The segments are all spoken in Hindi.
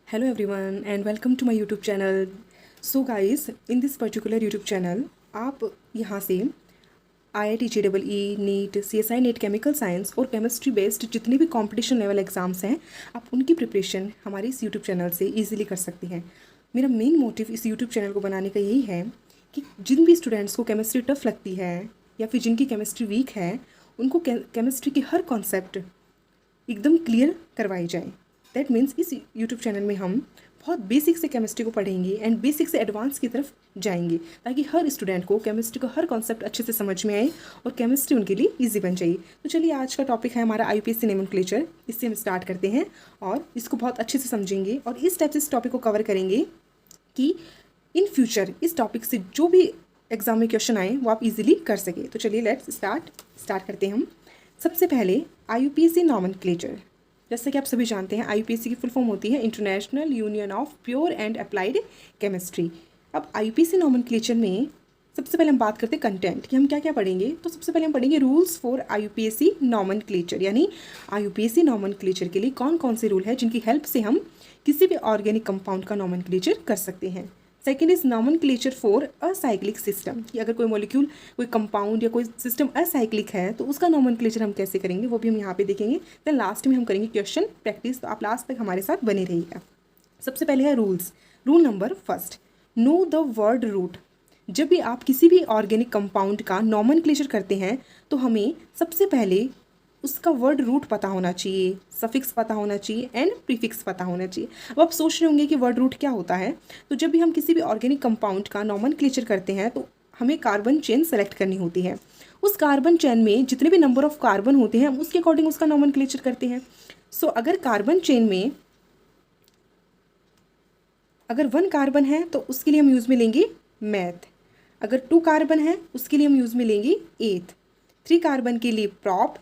Hello everyone and welcome to my YouTube channel. So guys, in this particular YouTube channel आप यहाँ से IIT JEE NEET CSI NET chemical science और केमिस्ट्री बेस्ड जितने भी कंपटीशन लेवल एग्ज़ाम्स हैं आप उनकी प्रिपरेशन हमारे इस YouTube चैनल से इजीली कर सकती हैं। मेरा मेन मोटिव इस YouTube चैनल को बनाने का यही है कि जिन भी स्टूडेंट्स को केमिस्ट्री टफ लगती है या फिर जिनकी केमिस्ट्री वीक है उनको केमिस्ट्री की हर कॉन्सेप्ट एकदम क्लियर करवाई जाए। दैट मीन्स इस यूट्यूब चैनल में हम बहुत बेसिक से केमिस्ट्री को पढ़ेंगे एंड बेसिक से एडवांस की तरफ जाएंगे ताकि हर स्टूडेंट को केमिस्ट्री का हर कॉन्सेप्ट अच्छे से समझ में आए और केमिस्ट्री उनके लिए इजी बन जाए। तो चलिए आज का टॉपिक है हमारा IUPAC नोमेनक्लेचर। इससे हम स्टार्ट करते हैं और इसको बहुत अच्छे से समझेंगे और इस टाइप से इस टॉपिक को कवर करेंगे कि इन फ्यूचर इस टॉपिक से जो भी एग्जाम में क्वेश्चन आए वो आप इजीली कर सके। तो चलिए लेट्स स्टार्ट करते हैं हम। सबसे पहले IUPAC नोमेनक्लेचर। जैसे कि आप सभी जानते हैं IUPAC की फुल फॉर्म होती है international union of pure and applied chemistry. अब IUPAC नोमेनक्लेचर में सबसे पहले हम बात करते हैं कंटेंट कि हम क्या क्या पढ़ेंगे। तो सबसे पहले हम पढ़ेंगे रूल्स फॉर IUPAC नोमेनक्लेचर, यानी IUPAC नोमेनक्लेचर के लिए कौन कौन से रूल है जिनकी हेल्प से हम किसी भी ऑर्गेनिक कंपाउंड का नोमेनक्लेचर कर सकते हैं। Second is nomenclature for acyclic system, कि अगर कोई मॉलिक्यूल कोई कंपाउंड या कोई सिस्टम असाइक्लिक है तो उसका नोमेनक्लेचर हम कैसे करेंगे वो भी हम यहाँ पे देखेंगे। देन लास्ट में हम करेंगे क्वेश्चन प्रैक्टिस। तो आप लास्ट तक हमारे साथ बने रहिएगा। सबसे पहले है rules. Rule number first, know the word root. जब भी आप किसी भी ऑर्गेनिक कंपाउंड का नोमेनक्लेचर करते हैं तो हमें सबसे पहले उसका वर्ड रूट पता होना चाहिए, सफिक्स पता होना चाहिए एंड प्रीफिक्स पता होना चाहिए। अब आप सोच रहे होंगे कि वर्ड रूट क्या होता है। तो जब भी हम किसी भी ऑर्गेनिक कंपाउंड का नोमेनक्लेचर करते हैं तो हमें कार्बन चेन सेलेक्ट करनी होती है। उस कार्बन चेन में जितने भी नंबर ऑफ कार्बन होते हैं हम उसके अकॉर्डिंग उसका नोमेनक्लेचर करते हैं। सो अगर कार्बन चेन में अगर 1 कार्बन है तो उसके लिए हम यूज़ में लेंगे मैथ। अगर 2 कार्बन है उसके लिए हम यूज़ में लेंगे एथ। 3 कार्बन के लिए प्रॉप,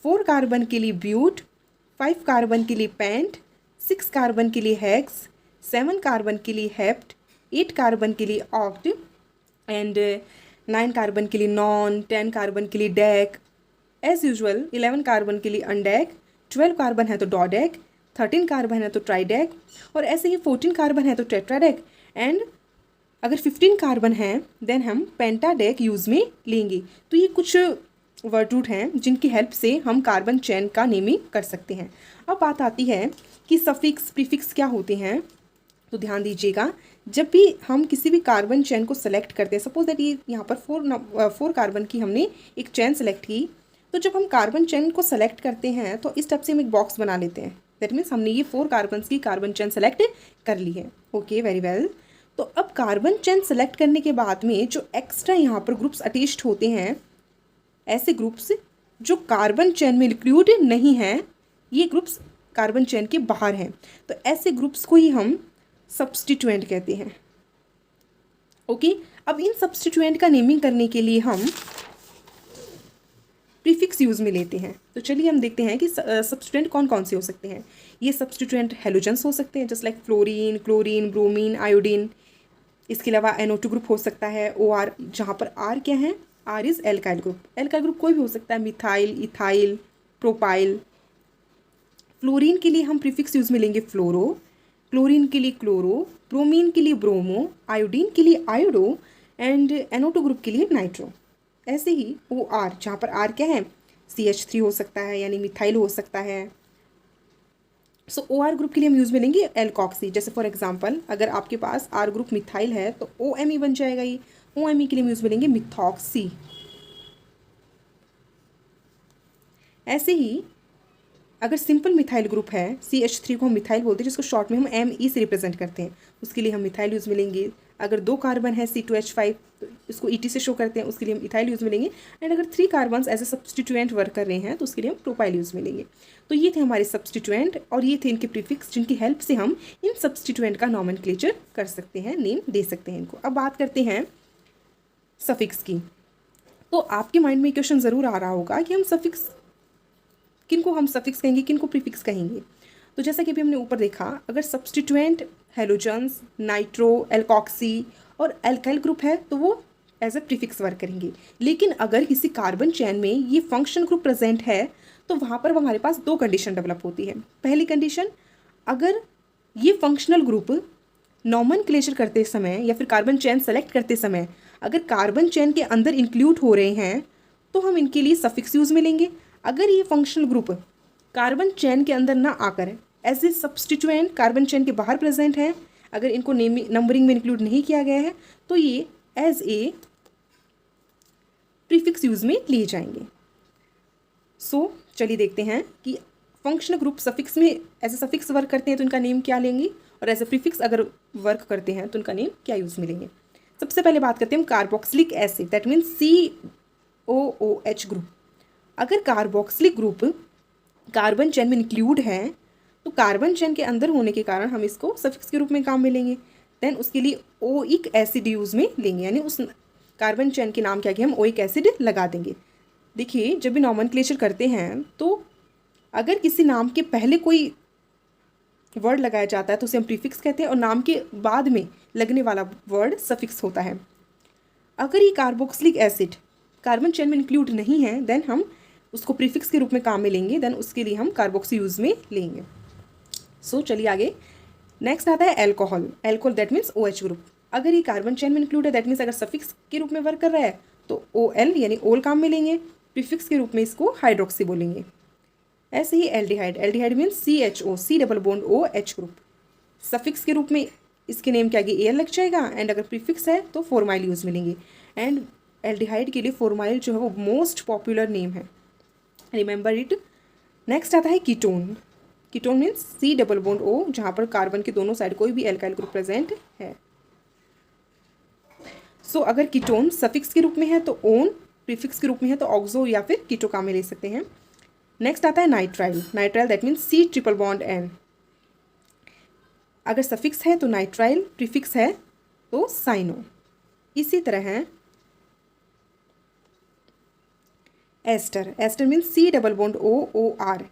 4 कार्बन के लिए ब्यूट, 5 कार्बन के लिए पेंट, 6 कार्बन के लिए हेक्स, 7 कार्बन के लिए हेप्ट, 8 कार्बन के लिए ऑक्ट एंड 9 कार्बन के लिए नॉन, 10 कार्बन के लिए डेक, एज यूजुअल 11 कार्बन के लिए अनडेक, 12 कार्बन है तो डॉडेक, 13 कार्बन है तो ट्राइडेक और ऐसे ही 14 कार्बन है तो टेट्राडेक एंड अगर 15 कार्बन है देन हम पेंटाडेक यूज़ में लेंगे। तो ये कुछ वर्ड रूट हैं जिनकी हेल्प से हम कार्बन चेन का नेमिंग कर सकते हैं। अब बात आती है कि सफिक्स प्रीफिक्स क्या होते हैं। तो ध्यान दीजिएगा, जब भी हम किसी भी कार्बन चेन को सेलेक्ट करते हैं, सपोज दैट ये यहाँ पर 4 कार्बन की हमने एक चेन सेलेक्ट की, तो जब हम कार्बन चेन को सेलेक्ट करते हैं तो इस टाइप से हम एक बॉक्स बना लेते हैं। दैट मीन्स हमने ये 4 कार्बन की कार्बन चेन सेलेक्ट कर ली है। Okay, very well. तो अब कार्बन चेन सेलेक्ट करने के बाद में जो एक्स्ट्रा यहाँ पर ग्रुप्स अटैच्ड होते हैं, ऐसे ग्रुप्स जो कार्बन चेन में इंक्लूड नहीं हैं, ये ग्रुप्स कार्बन चेन के बाहर हैं, तो ऐसे ग्रुप्स को ही हम सब्स्टिट्यूएंट कहते हैं। ओके, अब इन सब्स्टिट्यूएंट का नेमिंग करने के लिए हम प्रीफिक्स यूज़ में लेते हैं। तो चलिए हम देखते हैं कि सब्स्टिट्यूएंट कौन कौन से हो सकते हैं। ये सब्स्टिट्यूएंट हेलोजेंस हो सकते हैं, just like fluorine, chlorine, bromine, iodine. इसके अलावा NO2 ग्रुप हो सकता है, OR, जहाँ पर R क्या है, R is alkyl group. Alkyl group कोई भी हो सकता है, मिथाइल, इथाइल, प्रोपाइल। फ्लोरीन के लिए हम प्रीफिक्स यूज़ में लेंगे फ्लोरो, क्लोरीन के लिए क्लोरो, ब्रोमीन के लिए ब्रोमो, आयोडीन के लिए आयोडो एंड NO2 ग्रुप के लिए नाइट्रो। ऐसे ही OR, जहाँ पर R क्या है, CH3 हो सकता है यानी मिथाइल हो सकता है। सो OR ग्रुप के लिए हम यूज़ में लेंगे एल्कॉक्सी। जैसे फॉर एग्जांपल अगर आपके पास R ग्रुप मिथाइल है तो OMe बन जाएगा। ये OMe के लिए हम यूज़ में लेंगे मिथॉक्सी। ऐसे ही अगर सिंपल मिथाइल ग्रुप है, CH3 को हम मिथाइल बोलते हैं जिसको शॉर्ट में हम ME से रिप्रेजेंट करते हैं, उसके लिए हम मिथाइल यूज़ में लेंगे। अगर 2 कार्बन है C2H5 तो इसको ET से शो करते हैं, उसके लिए हम इथाइल यूज़ में लेंगे। एंड अगर 3 carbon as a substituent work कर रहे हैं तो उसके लिए हम प्रोपाइल यूज़ में लेंगे। तो ये थे हमारे सब्स्टिट्यूएंट और ये थे इनके प्रीफिक्स जिनकी हेल्प से हम इन सब्स्टिट्यूएंट का नोमेनक्लेचर कर सकते हैं, नेम दे सकते हैं इनको। अब बात करते हैं सफिक्स की। तो आपके माइंड में क्वेश्चन ज़रूर आ रहा होगा कि हम सफिक्स किनको हम सफिक्स कहेंगे, किनको प्रीफिक्स कहेंगे। तो जैसा कि अभी हमने ऊपर देखा, अगर सब्स्टिट्यूएंट हेलोजेंस, नाइट्रो, एल्कॉक्सी और एल्काइल ग्रुप है तो वो एज ए प्रीफिक्स वर्क करेंगे। लेकिन अगर किसी कार्बन चेन में ये फंक्शन ग्रुप प्रेजेंट है तो वहाँ पर हमारे पास 2 कंडीशन डेवलप होती है। पहली कंडीशन, अगर ये फंक्शनल ग्रुप नॉमनक्लेचर करते समय या फिर कार्बन चेन सेलेक्ट करते समय अगर कार्बन चेन के अंदर इंक्लूड हो रहे हैं तो हम इनके लिए सफिक्स यूज में लेंगे। अगर ये फंक्शनल ग्रुप कार्बन चेन के अंदर ना आकर as a substituent carbon chain के बाहर प्रेजेंट है, अगर इनको नंबरिंग में इंक्लूड नहीं किया गया है तो ये एज ए प्रीफिक्स यूज में लिए जाएंगे। सो चलिए देखते हैं कि फंक्शनल ग्रुप सफिक्स में एज ए सफिक्स वर्क करते हैं तो इनका नेम क्या लेंगे, और एज ए प्रीफिक्स अगर वर्क करते हैं तो इनका नेम क्या यूज में लेंगे। सबसे पहले बात करते हैं हम carboxylic acid, that means COOH group. अगर कार्बोक्सिलिक ग्रुप कार्बन चेन में इंक्लूड है तो कार्बन चेन के अंदर होने के कारण हम इसको सफिक्स के रूप में काम में लेंगे। देन उसके लिए ओइक एसिड यूज में लेंगे, यानी उस कार्बन चेन के नाम के आगे हम ओइक एसिड लगा देंगे। देखिए जब भी नॉमनक्लेचर करते हैं तो अगर किसी नाम के पहले कोई वर्ड लगाया जाता है तो उसे हम प्रीफिक्स कहते हैं, और नाम के बाद में लगने वाला वर्ड सफिक्स होता है। अगर ये कार्बोक्सिलिक एसिड कार्बन चेन में इंक्लूड नहीं है देन हम उसको प्रीफिक्स के रूप में काम में लेंगे, देन उसके लिए हम कार्बोक्सी यूज में लेंगे। सो चलिए आगे। नेक्स्ट आता है alcohol. Alcohol that means OH group. अगर ये कार्बन चेन में इंक्लूड है दैट मीन्स अगर सफिक्स के रूप में वर्क कर रहा है तो OL यानी ओल काम में लेंगे, प्रीफिक्स के रूप में इसको हाइड्रोक्सी बोलेंगे। ऐसे ही aldehyde. Aldehyde means CHO, C double bond OH group. Suffix के रूप में इसके नेम के आगे AL लग जाएगा, एंड अगर प्रीफिक्स है तो फॉर्माइल यूज में लेंगे। एंड एल्डिहाइड के लिए फॉर्माइल जो है वो मोस्ट पॉपुलर नेम है, रिमेंबर इट। नेक्स्ट आता है ketone. Ketone means C double bond O, जहाँ पर कार्बन के दोनों साइड कोई भी एल्काइल ग्रुप प्रेजेंट है। सो अगर कीटोन सफिक्स के रूप में है तो ओन, प्रीफिक्स के रूप में है तो ऑक्सो या फिर कीटो काम में ले सकते हैं। नेक्स्ट आता है nitrile. Nitrile that means C triple bond N। अगर सफिक्स है तो नाइट्राइल, प्रीफिक्स है तो साइनो। इसी तरह है ester. Ester means C double bond OR।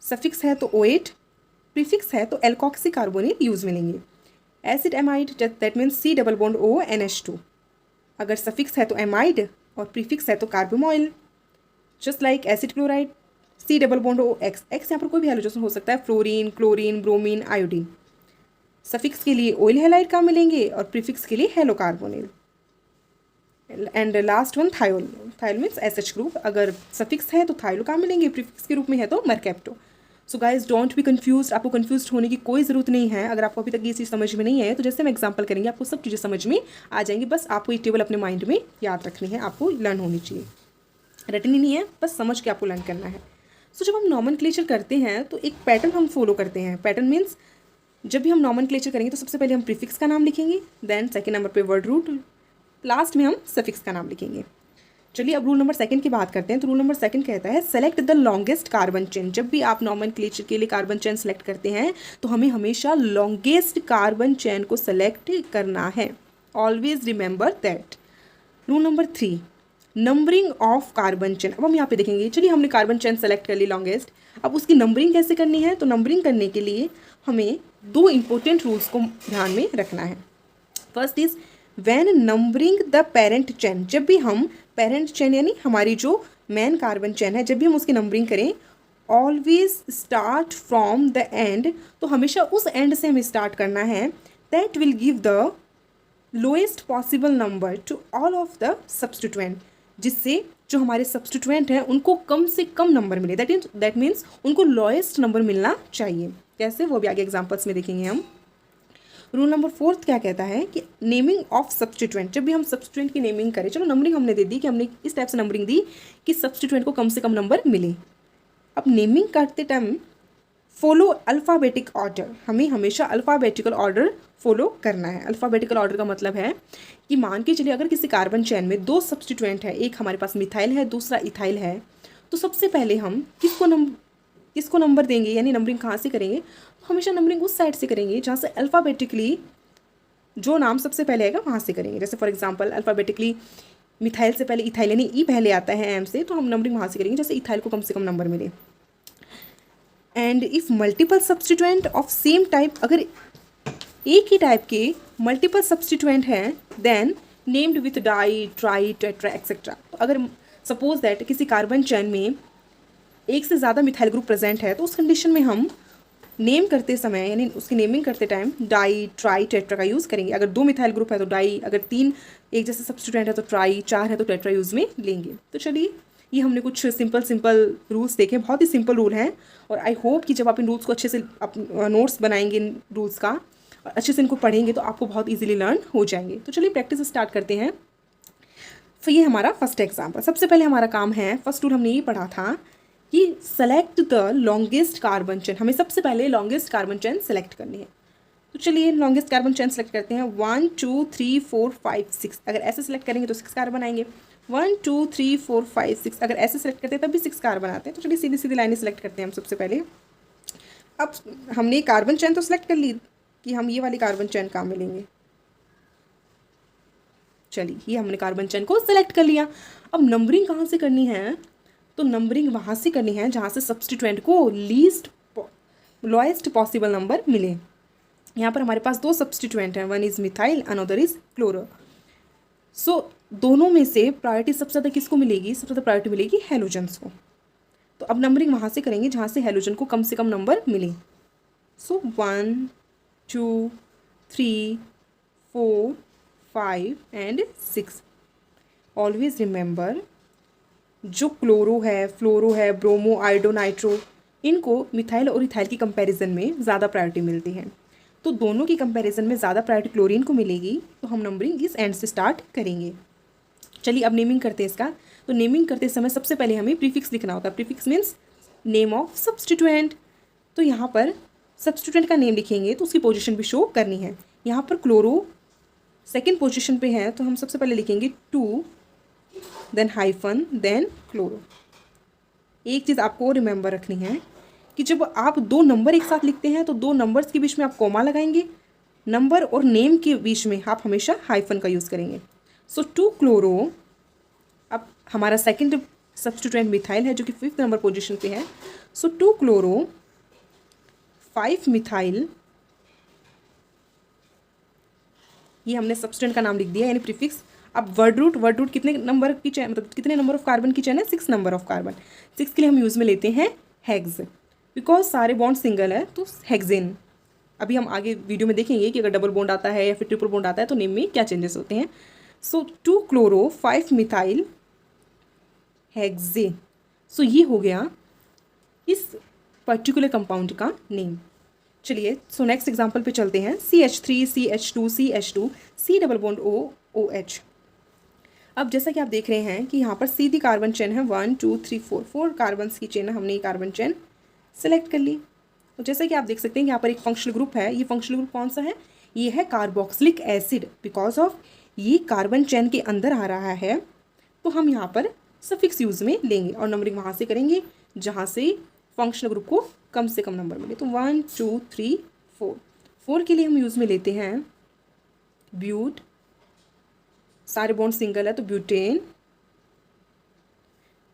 Suffix है तो OH, प्रीफिक्स है तो एल्कोक्सी कार्बोनिल यूज में लेंगे। Acid amide that means C double bond O NH2। अगर सफिक्स है तो एमाइड और प्रीफिक्स है तो carbamoyl. Just like acid chloride, C double bond O X। X यहाँ पर कोई भी हैलोजन हो सकता है, fluorine, chlorine, bromine, iodine. Suffix के लिए ऑयल हैलाइड काम मिलेंगे और प्रीफिक्स के लिए hello carbonyl. And last one thiol. Thiol means SH group. अगर सफिक्स है तो थायोल काम मिलेंगे, प्रीफिक्स के रूप में है तो mercapto. So guys don't be confuse. आपको कन्फ्यूज होने की कोई ज़रूरत नहीं है। अगर आपको अभी तक ये चीज़ समझ में नहीं है तो जैसे हम एग्जाम्पल करेंगे आपको सब चीज़ें समझ में आ जाएंगी। बस आपको ये टेबल अपने माइंड में याद रखनी है, आपको लर्न होनी चाहिए। रटनी नहीं है, बस समझ के आपको लर्न करना है। सो जब हम नॉमनक्लेचर करते हैं तो एक पैटर्न हम फॉलो करते हैं। पैटर्न मीन्स जब भी हम नॉमनक्लेचर करेंगे तो सबसे पहले हम प्रीफिक्स का नाम लिखेंगे, देन सेकेंड नंबर पे वर्ड रूट, लास्ट में हम सफिक्स का नाम लिखेंगे। चलिए अब रूल नंबर सेकंड की बात करते हैं। तो रूल नंबर सेकंड कहता है select the longest carbon chain. जब भी आप नॉमनक्लेचर के लिए कार्बन चेन सेलेक्ट करते हैं तो हमें हमेशा लॉन्गेस्ट कार्बन चेन को सेलेक्ट करना है। Always remember that. Rule number 3 numbering of carbon chain. अब हम यहाँ पे देखेंगे, चलिए हमने कार्बन चेन सेलेक्ट कर ली लॉन्गेस्ट, अब उसकी नंबरिंग कैसे करनी है। तो नंबरिंग करने के लिए हमें 2 इंपॉर्टेंट रूल्स को ध्यान में रखना है। First is when numbering the parent chain. जब भी हम पेरेंट चेन यानी हमारी जो मेन कार्बन चेन है, जब भी हम उसकी नंबरिंग करें, always start from the end. तो हमेशा उस एंड से हमें स्टार्ट करना है। That will give the lowest possible number two all of the substituent, जिससे जो हमारे सब्स्टिट्यूएंट हैं उनको कम से कम नंबर मिले। दैट मीन्स उनको लोएस्ट नंबर मिलना चाहिए। कैसे, वो भी आगे एग्जाम्पल्स में देखेंगे हम। रूल नंबर 4 क्या कहता है कि नेमिंग ऑफ सब्स्टिट्यूएंट। जब भी हम सब्स्टिट्यूएंट की नेमिंग करें, चलो नंबरिंग हमने दे दी कि हमने इस टाइप से नंबरिंग दी कि सब्स्टिट्यूएंट को कम से कम नंबर मिले। अब नेमिंग करते टाइम फॉलो अल्फ़ाबेटिक ऑर्डर। हमें हमेशा अल्फ़ाबेटिकल ऑर्डर फॉलो करना है। अल्फ़ाबेटिकल ऑर्डर का मतलब है कि मान के चलिए अगर किसी कार्बन चेन में 2 सब्स्टिट्यूएंट है, एक हमारे पास मिथाइल है, दूसरा इथाइल है, तो सबसे पहले हम किसको नंबर देंगे, यानी नंबरिंग कहाँ से करेंगे। तो हमेशा नंबरिंग उस साइड से करेंगे जहाँ से अल्फ़ाबेटिकली जो नाम सबसे पहले आएगा वहाँ से करेंगे। जैसे फॉर एग्जांपल अल्फ़ाबेटिकली मिथाइल से पहले इथाइल यानी ई पहले आता है एम से, तो हम नंबरिंग वहाँ से करेंगे जैसे इथाइल को कम से कम नंबर मिले। And if multiple substituent of same type, अगर एक ही टाइप के मल्टीपल सब्स्टिट्यूएंट हैं, then named with di, tri, tetra etcetera. तो अगर सपोज दैट किसी कार्बन चेन में एक से ज़्यादा मिथाइल ग्रुप प्रेजेंट है तो उस कंडीशन में हम नेम करते समय यानी उसकी नेमिंग करते टाइम डाई, ट्राई, टेट्रा का यूज़ करेंगे। अगर 2 मिथाइल ग्रुप है तो डाई, अगर 3 एक जैसे सब्स्टिट्यूएंट है तो ट्राई, 4 है तो टेट्रा यूज़ में लेंगे। तो चलिए, ये हमने कुछ सिंपल रूल्स देखे, बहुत ही सिंपल रूल हैं। और आई होप कि जब आप इन रूल्स को अच्छे से नोट्स बनाएंगे इन रूल्स का और अच्छे से इनको पढ़ेंगे तो आपको बहुत ईजिली लर्न हो जाएंगे। तो चलिए प्रैक्टिस स्टार्ट करते हैं। तो ये हमारा फर्स्ट एग्जाम्पल। सबसे पहले हमारा काम है, फर्स्ट रूल हमने ये पढ़ा था कि select the longest carbon chain. हमें सबसे पहले लॉन्गेस्ट कार्बन चेन सेलेक्ट करनी है। तो चलिए लॉन्गेस्ट कार्बन चेन सेलेक्ट करते हैं। 1 2 3 4 5 6। अगर ऐसे सेलेक्ट करेंगे तो 6 कार्बन आएंगे। 1 2 3 4 5 6। अगर ऐसे सेलेक्ट करते हैं तब भी 6 कार्बन आते हैं। तो चलिए सीधी सीधी लाइनें सेलेक्ट करते हैं हम सबसे पहले। अब हमने कार्बन चेन तो सेलेक्ट कर ली कि हम ये वाली कार्बन चेन कहाँ मिलेंगे। चलिए, ये हमने कार्बन चेन को सेलेक्ट कर लिया। अब नंबरिंग कहाँ से करनी है? तो नंबरिंग वहाँ से करनी है जहाँ से सब्स्टिट्यूएंट को लोएस्ट पॉसिबल नंबर मिले। यहाँ पर हमारे पास 2 सब्स्टिट्यूएंट हैं, one is methyl, another is chloro. So दोनों में से प्रायोरिटी सबसे ज़्यादा किसको मिलेगी? सबसे ज़्यादा प्रायोरिटी मिलेगी हैलोजन्स को। तो अब नंबरिंग वहाँ से करेंगे जहाँ से हैलोजन को कम से कम नंबर मिले। सो 1 2 3 4 5 एंड 6। ऑलवेज रिमेंबर, जो क्लोरो है, फ्लोरो है, ब्रोमो, आयोडो, नाइट्रो, इनको मिथाइल और इथाइल की कंपैरिजन में ज़्यादा प्रायोरिटी मिलती है। तो दोनों की कंपैरिजन में ज़्यादा प्रायोरिटी क्लोरीन को मिलेगी। तो हम नंबरिंग इस एंड से स्टार्ट करेंगे। चलिए अब नेमिंग करते हैं इसका। तो नेमिंग करते समय सबसे पहले हमें प्रीफिक्स लिखना होता है। Prefix means name of substituent. तो यहाँ पर सब्स्टिट्यूएंट का नेम लिखेंगे तो उसकी पोजीशन भी शो करनी है। यहाँ पर क्लोरो सेकेंड पोजीशन पे है तो हम सबसे पहले लिखेंगे 2, देन हाइफन, देन क्लोरो। एक चीज़ आपको रिमेंबर रखनी है कि जब आप 2 नंबर एक साथ लिखते हैं तो 2 नंबर्स के बीच में आप कॉमा लगाएंगे। नंबर और नेम के बीच में आप हमेशा हाइफन का यूज़ करेंगे। सो 2 क्लोरो। अब हमारा सेकेंड सब्स्टिट्यूएंट मिथाइल है जो कि 5th नंबर पोजीशन पे है। सो 2 क्लोरो 5 मिथाइल, ये हमने सब्स्टिट्यूएंट का नाम लिख दिया यानी प्रीफिक्स। अब वर्ड रूट कितने नंबर की चेन, मतलब कितने नंबर ऑफ कार्बन की चेन है? 6 नंबर ऑफ कार्बन। 6 के लिए हम यूज़ में लेते हैं हेक्स, बिकॉज सारे बॉन्ड सिंगल है तो हेक्सेन। अभी हम आगे वीडियो में देखेंगे कि अगर डबल बॉन्ड आता है या फिर ट्रिपल बॉन्ड आता है तो नेम में क्या चेंजेस होते हैं। सो 2 क्लोरो 5 मिथाइल हेक्सेन। सो ये हो गया इस पर्टिकुलर कंपाउंड का नेम। चलिए सो नेक्स्ट एग्जाम्पल पे चलते हैं। CH3 CH2 CH2 C double bond O OH। अब जैसा कि आप देख रहे हैं कि यहाँ पर सीधी कार्बन चेन है 1 2 3 4 कार्बन की चेन है। हमने ये कार्बन चेन सेलेक्ट कर ली। तो जैसा कि आप देख सकते हैं यहाँ पर एक फंक्शनल ग्रुप है। ये फंक्शनल ग्रुप कौन सा है? ये है कार्बोक्सिलिक एसिड। बिकॉज ऑफ ये कार्बन चेन के अंदर आ रहा है तो हम यहाँ पर सफिक्स यूज़ में लेंगे और नंबरिंग वहाँ से करेंगे जहाँ से फंक्शनल ग्रुप को कम से कम नंबर मिले। तो 1 2 3 4 के लिए हम यूज़ में लेते हैं ब्यूट, सारे बॉन्ड सिंगल है तो butane,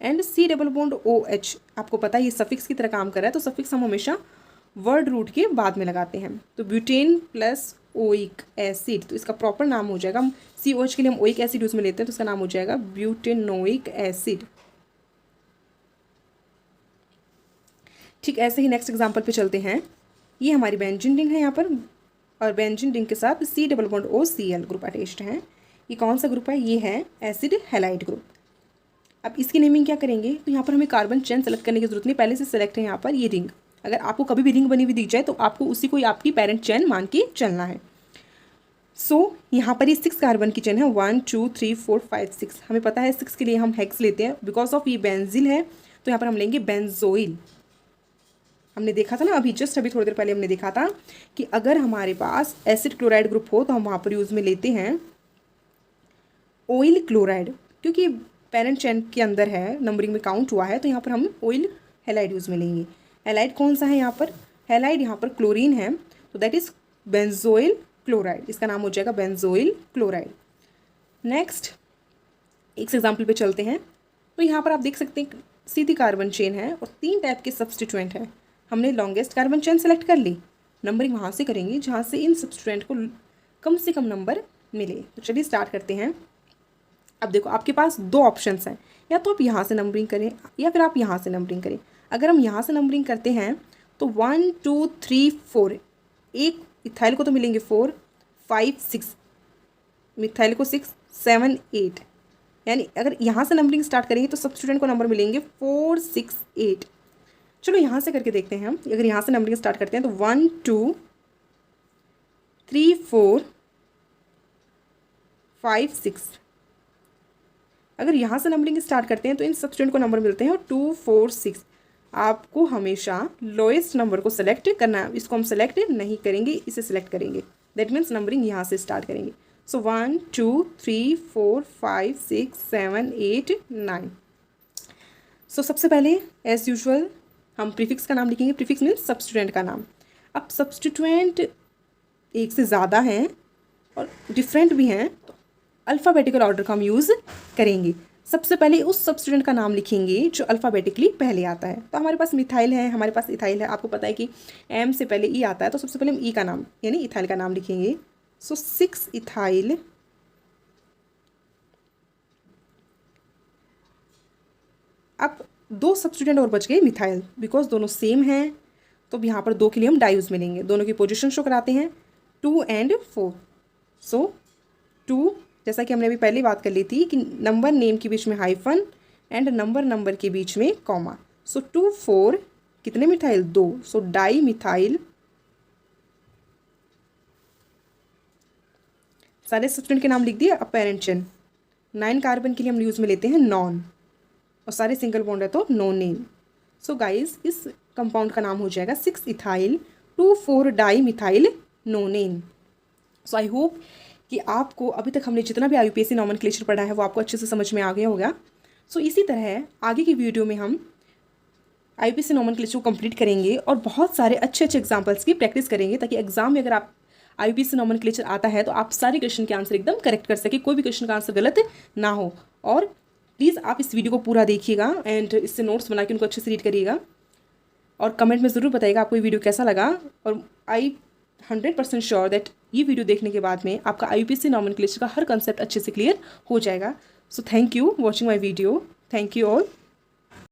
and C double bond OH। आपको पता है ये सफिक्स की तरह काम कर रहा है तो सफिक्स हम हमेशा वर्ड रूट के बाद में लगाते हैं। तो ब्यूटेन प्लस ओइक एसिड, तो इसका प्रॉपर नाम हो जाएगा, COH के लिए हम ओइक एसिड उसमें लेते हैं तो इसका नाम हो जाएगा ब्यूटेनोइक एसिड। ठीक ऐसे ही नेक्स्ट एग्जाम्पल पे चलते हैं। ये हमारी बेंजीन रिंग है यहाँ पर और बेंजीन रिंग के साथ C double bond OCl group attached है। ये कौन सा ग्रुप है? ये है एसिड हैलाइड ग्रुप। अब इसकी नेमिंग क्या करेंगे? तो यहाँ पर हमें कार्बन चेन सेलेक्ट करने की जरूरत नहीं, पहले से सेलेक्ट है यहाँ पर ये रिंग। अगर आपको कभी भी रिंग बनी हुई दिख जाए तो आपको उसी को आपकी पेरेंट चेन मान के चलना है। सो यहाँ पर ये 6 कार्बन की चेन है 1 2 3 4 5 6। हमें पता है 6 के लिए हम हेक्स लेते हैं। बिकॉज ऑफ ये बेंजिल है तो यहाँ पर हम लेंगे बेंजोइल। हमने देखा था ना अभी जस्ट अभी थोड़ी देर पहले हमने देखा था कि अगर हमारे पास एसिड क्लोराइड ग्रुप हो तो हम वहाँ पर यूज़ में लेते हैं ऑयल क्लोराइड, क्योंकि पेरेंट चेन के अंदर है, नंबरिंग में काउंट हुआ है तो यहाँ पर हम ऑयल हैलाइड यूज़ में लेंगे। हैलाइड कौन सा है यहाँ पर? हैलाइड यहाँ पर क्लोरीन है तो दैट इज़ बेंजोइल क्लोराइड। इसका नाम हो जाएगा बेंजोइल क्लोराइड। नेक्स्ट एक एग्जाम्पल पे चलते हैं। तो यहाँ पर आप देख सकते हैं सीधी कार्बन चेन है और 3 टाइप के सब्स्टिट्यूएंट हैं। हमने लॉन्गेस्ट कार्बन चेन सेलेक्ट कर ली, नंबरिंग वहाँ से करेंगे जहाँ से इन सब्स्टिट्यूएंट को कम से कम नंबर मिले। तो चलिए स्टार्ट करते हैं। अब देखो आपके पास 2 ऑप्शंस हैं, या तो आप यहाँ से नंबरिंग करें या फिर आप यहाँ से नंबरिंग करें। अगर हम यहाँ से नंबरिंग करते हैं तो 1 2 3 4, एक इथाइल को तो मिलेंगे 4, 5 6, मिथाइल को 6 7 8, यानी अगर यहाँ से नंबरिंग स्टार्ट करेंगे तो सब स्टूडेंट को नंबर मिलेंगे 4 6 8। चलो यहाँ से करके देखते हैं हम, अगर यहाँ से नंबरिंग स्टार्ट करते हैं तो 1 2 3 4 5 6। अगर यहाँ से नंबरिंग स्टार्ट करते हैं तो इन सब स्टूडेंट को नंबर मिलते हैं 2 4 6। आपको हमेशा लोएस्ट नंबर को सेलेक्ट करना है, इसको हम सेलेक्ट नहीं करेंगे, इसे सेलेक्ट करेंगे। दैट मीन्स नंबरिंग यहाँ से स्टार्ट करेंगे। सो 1 2 3 4 5 6 7 8 9। सो सबसे पहले एज यूजुअल हम प्रीफिक्स का नाम लिखेंगे। प्रीफिक्स मीन्स सब्स्टिट्यूएंट का नाम। अब सब्स्टिट्यूएंट एक से ज़्यादा हैं और डिफरेंट भी हैं तो अल्फ़ाबेटिकल ऑर्डर का हम यूज़ करेंगे। सबसे पहले उस सब्स्टिट्यूएंट का नाम लिखेंगे जो अल्फ़ाबेटिकली पहले आता है। तो हमारे पास मिथाइल है, हमारे पास इथाइल है। आपको पता है कि एम से पहले ई आता है, तो सबसे पहले हम ई का नाम यानी इथाइल का नाम लिखेंगे। सो 6 इथाइल। अब 2 सब्स्टिट्यूएंट और बच गए मिथाइल, बिकॉज दोनों सेम हैं तो यहाँ पर 2 के लिए हम डाइयूज मिलेंगे। दोनों की पोजीशन शो कराते हैं 2 and 4। सो 2, जैसा कि हमने अभी पहले बात कर ली थी कि नंबर नेम के बीच में हाइफन एंड नंबर के बीच में कॉमा। सो 2 4 कितने मिथाइल 2, सो डाई मिथाइल। सारे सब्स्टिट्यूएंट के नाम लिख दिए। अपेरेंट चेन 9 कार्बन के लिए हम यूज़ में लेते हैं नॉन, और सारे सिंगल बॉन्ड है तो नो नेम। सो गाइस इस कंपाउंड का नाम हो जाएगा 6 ethyl 2 4 dimethyl no name. So I hope कि आपको अभी तक हमने जितना भी IUPAC नॉमेनक्लेचर पढ़ा है वो आपको अच्छे से समझ में आ गया होगा। सो इसी तरह आगे की वीडियो में हम IUPAC नॉमेनक्लेचर को कंप्लीट करेंगे और बहुत सारे अच्छे अच्छे एग्जांपल्स की प्रैक्टिस करेंगे, ताकि एग्जाम में अगर आप IUPAC नॉमेनक्लेचर आता है तो आप सारे क्वेश्चन के आंसर एकदम करेक्ट कर सके, कोई भी क्वेश्चन का आंसर गलत ना हो। और प्लीज़ आप इस वीडियो को पूरा देखिएगा एंड इससे नोट्स बना के उनको अच्छे से रीड करिएगा और कमेंट में ज़रूर बताइएगा आपको ये वीडियो कैसा लगा। और आई 100% श्योर दैट ये वीडियो देखने के बाद में आपका IUPAC नॉमेनक्लेचर का हर कंसेप्ट अच्छे से क्लियर हो जाएगा। So thank you watching my video. Thank you all.